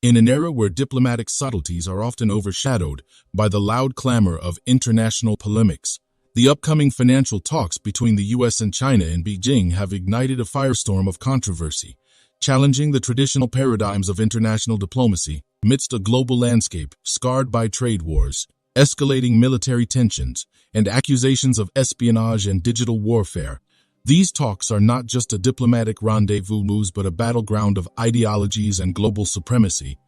In an era where diplomatic subtleties are often overshadowed by the loud clamor of international polemics, the upcoming financial talks between the U.S. and China in Beijing have ignited a firestorm of controversy, challenging the traditional paradigms of international diplomacy amidst a global landscape scarred by trade wars, escalating military tensions, and accusations of espionage and digital warfare. These talks are not just a diplomatic rendezvous but a battleground of ideologies and global supremacy.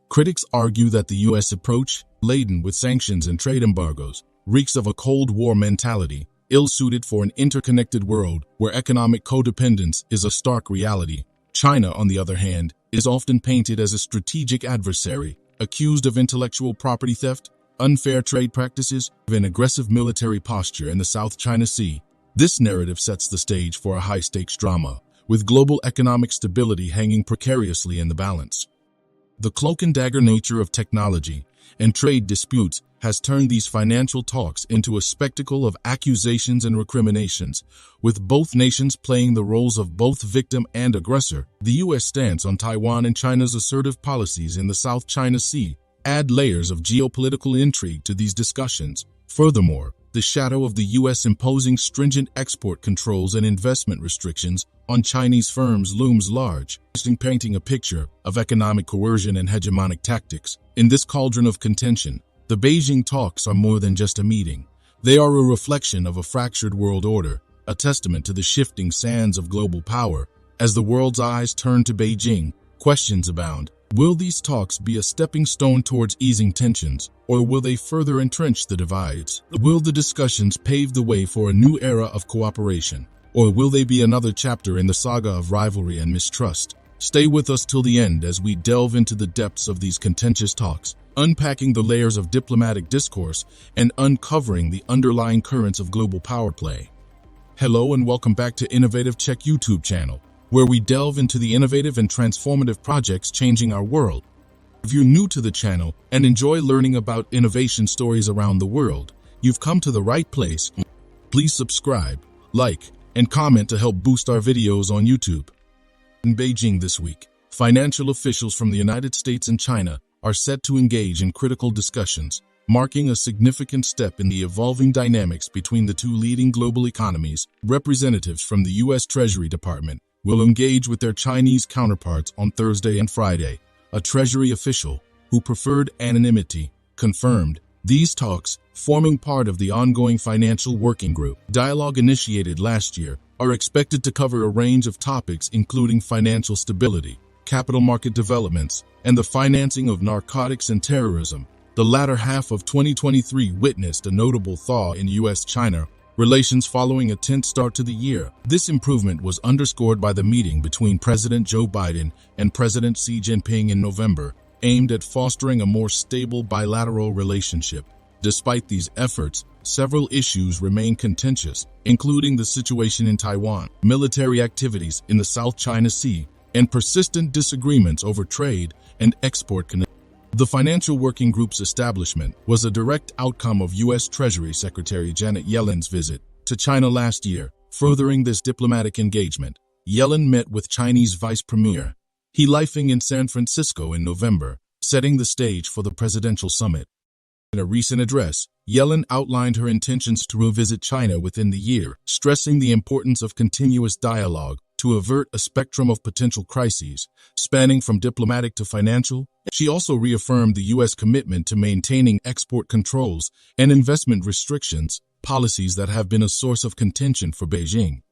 Critics argue that the U.S. approach, laden with sanctions and trade embargoes, reeks of a Cold War mentality, ill-suited for an interconnected world where economic codependence is a stark reality. China, on the other hand, is often painted as a strategic adversary, accused of intellectual property theft, unfair trade practices, and an aggressive military posture in the South China Sea. This narrative sets the stage for a high-stakes drama, with global economic stability hanging precariously in the balance. The cloak-and-dagger nature of technology and trade disputes has turned these financial talks into a spectacle of accusations and recriminations, with both nations playing the roles of both victim and aggressor. The U.S. stance on Taiwan and China's assertive policies in the South China Sea add layers of geopolitical intrigue to these discussions. Furthermore, the shadow of the U.S. imposing stringent export controls and investment restrictions on Chinese firms looms large, painting a picture of economic coercion and hegemonic tactics. In this cauldron of contention, the Beijing talks are more than just a meeting. They are a reflection of a fractured world order, a testament to the shifting sands of global power. As the world's eyes turn to Beijing, questions abound. Will these talks be a stepping stone towards easing tensions, or will they further entrench the divides? Will the discussions pave the way for a new era of cooperation, or will they be another chapter in the saga of rivalry and mistrust? Stay with us till the end as we delve into the depths of these contentious talks, unpacking the layers of diplomatic discourse and uncovering the underlying currents of global power play. Hello and welcome back to Innovative Check YouTube channel, where we delve into the innovative and transformative projects changing our world. If you're new to the channel and enjoy learning about innovation stories around the world, you've come to the right place. Please subscribe, like, and comment to help boost our videos on YouTube. In Beijing this week, financial officials from the United States and China are set to engage in critical discussions, marking a significant step in the evolving dynamics between the two leading global economies. Representatives from the U.S. Treasury Department will engage with their Chinese counterparts on Thursday and Friday. A Treasury official, who preferred anonymity, confirmed these talks, forming part of the ongoing financial working group dialogue initiated last year, are expected to cover a range of topics including financial stability, capital market developments, and the financing of narcotics and terrorism. The latter half of 2023 witnessed a notable thaw in U.S.-China relations following a tense start to the year. This improvement was underscored by the meeting between President Joe Biden and President Xi Jinping in November, aimed at fostering a more stable bilateral relationship. Despite these efforts, several issues remain contentious, including the situation in Taiwan, military activities in the South China Sea, and persistent disagreements over trade and export connections. The Financial Working Group's establishment was a direct outcome of U.S. Treasury Secretary Janet Yellen's visit to China last year. Furthering this diplomatic engagement, Yellen met with Chinese Vice Premier He Lifeng in San Francisco in November, setting the stage for the presidential summit. In a recent address, Yellen outlined her intentions to revisit China within the year, stressing the importance of continuous dialogue to avert a spectrum of potential crises, spanning from diplomatic to financial. She also reaffirmed the U.S. commitment to maintaining export controls and investment restrictions, policies that have been a source of contention for Beijing.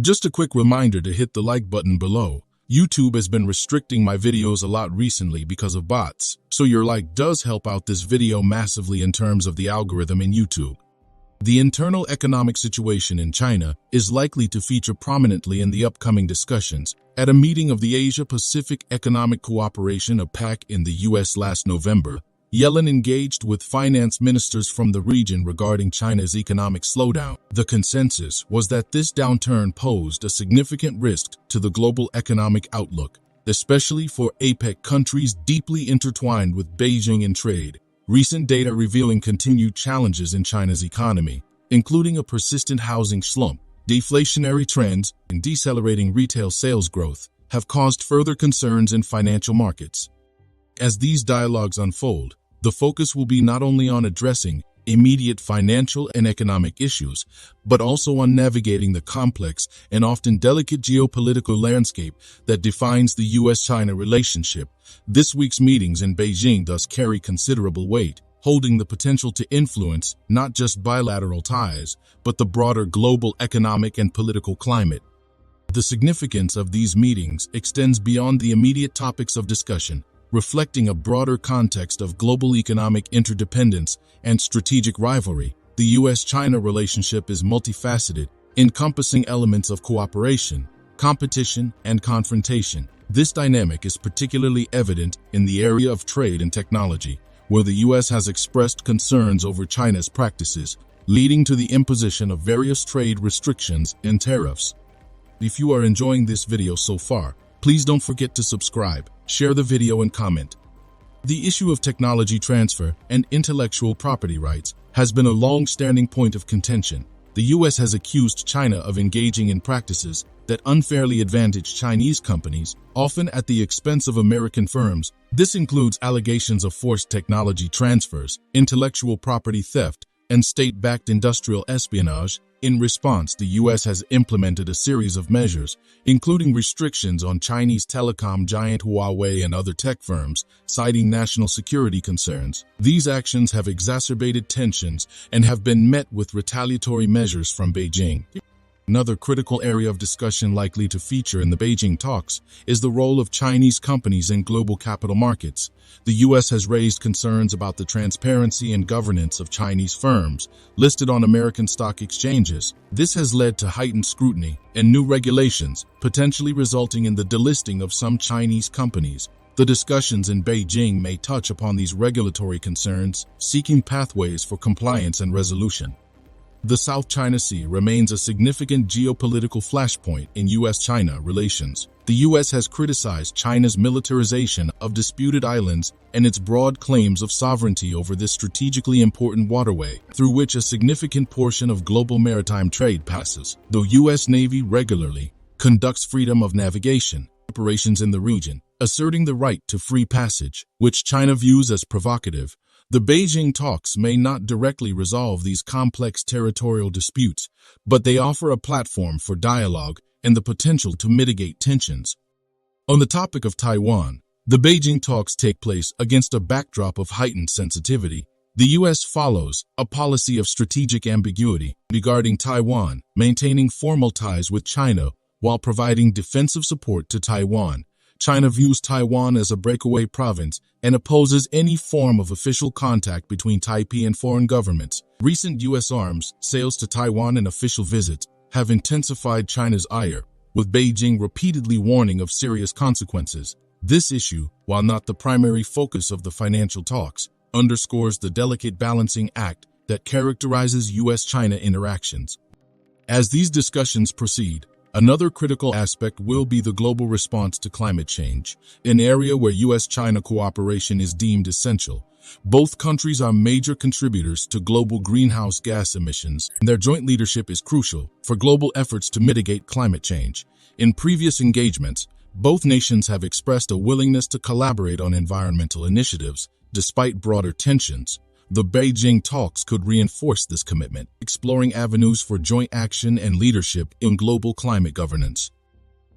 Just a quick reminder to hit the like button below. YouTube has been restricting my videos a lot recently because of bots, so your like does help out this video massively in terms of the algorithm in YouTube. The internal economic situation in China is likely to feature prominently in the upcoming discussions. At a meeting of the Asia-Pacific Economic Cooperation (APEC) in the U.S. last November, Yellen engaged with finance ministers from the region regarding China's economic slowdown. The consensus was that this downturn posed a significant risk to the global economic outlook, especially for APEC countries deeply intertwined with Beijing in trade. Recent data revealing continued challenges in China's economy, including a persistent housing slump, deflationary trends, and decelerating retail sales growth, have caused further concerns in financial markets. As these dialogues unfold, the focus will be not only on addressing immediate financial and economic issues, but also on navigating the complex and often delicate geopolitical landscape that defines the U.S.-China relationship. This week's meetings in Beijing thus carry considerable weight, holding the potential to influence not just bilateral ties, but the broader global economic and political climate. The significance of these meetings extends beyond the immediate topics of discussion, reflecting a broader context of global economic interdependence and strategic rivalry. The U.S.-China relationship is multifaceted, encompassing elements of cooperation, competition, and confrontation. This dynamic is particularly evident in the area of trade and technology, where the U.S. has expressed concerns over China's practices, leading to the imposition of various trade restrictions and tariffs. If you are enjoying this video so far, please don't forget to subscribe, share the video, and comment. The issue of technology transfer and intellectual property rights has been a long-standing point of contention. The U.S. has accused China of engaging in practices that unfairly advantage Chinese companies, often at the expense of American firms. This includes allegations of forced technology transfers, intellectual property theft, and state-backed industrial espionage. In response, the U.S. has implemented a series of measures, including restrictions on Chinese telecom giant Huawei and other tech firms, citing national security concerns. These actions have exacerbated tensions and have been met with retaliatory measures from Beijing. Another critical area of discussion likely to feature in the Beijing talks is the role of Chinese companies in global capital markets. The U.S. has raised concerns about the transparency and governance of Chinese firms listed on American stock exchanges. This has led to heightened scrutiny and new regulations, potentially resulting in the delisting of some Chinese companies. The discussions in Beijing may touch upon these regulatory concerns, seeking pathways for compliance and resolution. The South China Sea remains a significant geopolitical flashpoint in U.S.-China relations. The U.S. has criticized China's militarization of disputed islands and its broad claims of sovereignty over this strategically important waterway, through which a significant portion of global maritime trade passes. The U.S. Navy regularly conducts freedom of navigation operations in the region, asserting the right to free passage, which China views as provocative. The Beijing talks may not directly resolve these complex territorial disputes, but they offer a platform for dialogue and the potential to mitigate tensions. On the topic of Taiwan, the Beijing talks take place against a backdrop of heightened sensitivity. The U.S. follows a policy of strategic ambiguity regarding Taiwan, maintaining formal ties with China while providing defensive support to Taiwan. China views Taiwan as a breakaway province and opposes any form of official contact between Taipei and foreign governments. Recent U.S. arms sales to Taiwan and official visits have intensified China's ire, with Beijing repeatedly warning of serious consequences. This issue, while not the primary focus of the financial talks, underscores the delicate balancing act that characterizes U.S.-China interactions. As these discussions proceed, another critical aspect will be the global response to climate change, an area where U.S.-China cooperation is deemed essential. Both countries are major contributors to global greenhouse gas emissions, and their joint leadership is crucial for global efforts to mitigate climate change. In previous engagements, both nations have expressed a willingness to collaborate on environmental initiatives, despite broader tensions. The Beijing talks could reinforce this commitment, exploring avenues for joint action and leadership in global climate governance.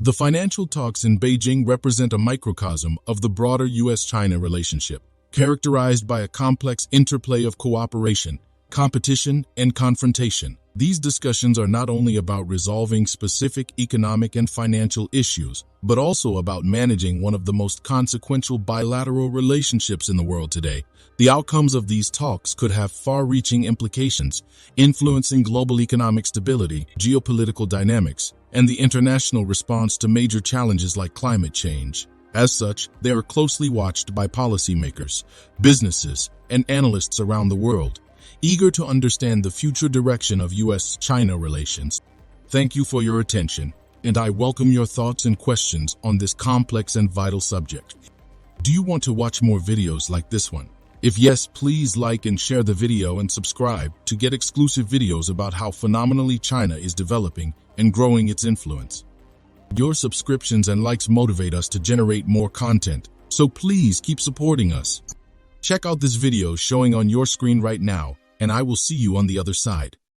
The financial talks in Beijing represent a microcosm of the broader U.S.-China relationship, characterized by a complex interplay of cooperation, competition, and confrontation. These discussions are not only about resolving specific economic and financial issues, but also about managing one of the most consequential bilateral relationships in the world today. The outcomes of these talks could have far-reaching implications, influencing global economic stability, geopolitical dynamics, and the international response to major challenges like climate change. As such, they are closely watched by policymakers, businesses, and analysts around the world, eager to understand the future direction of U.S.-China relations. Thank you for your attention, and I welcome your thoughts and questions on this complex and vital subject. Do you want to watch more videos like this one? If yes, please like and share the video and subscribe to get exclusive videos about how phenomenally China is developing and growing its influence. Your subscriptions and likes motivate us to generate more content, So please keep supporting us. Check out this video showing on your screen right now, and I will see you on the other side.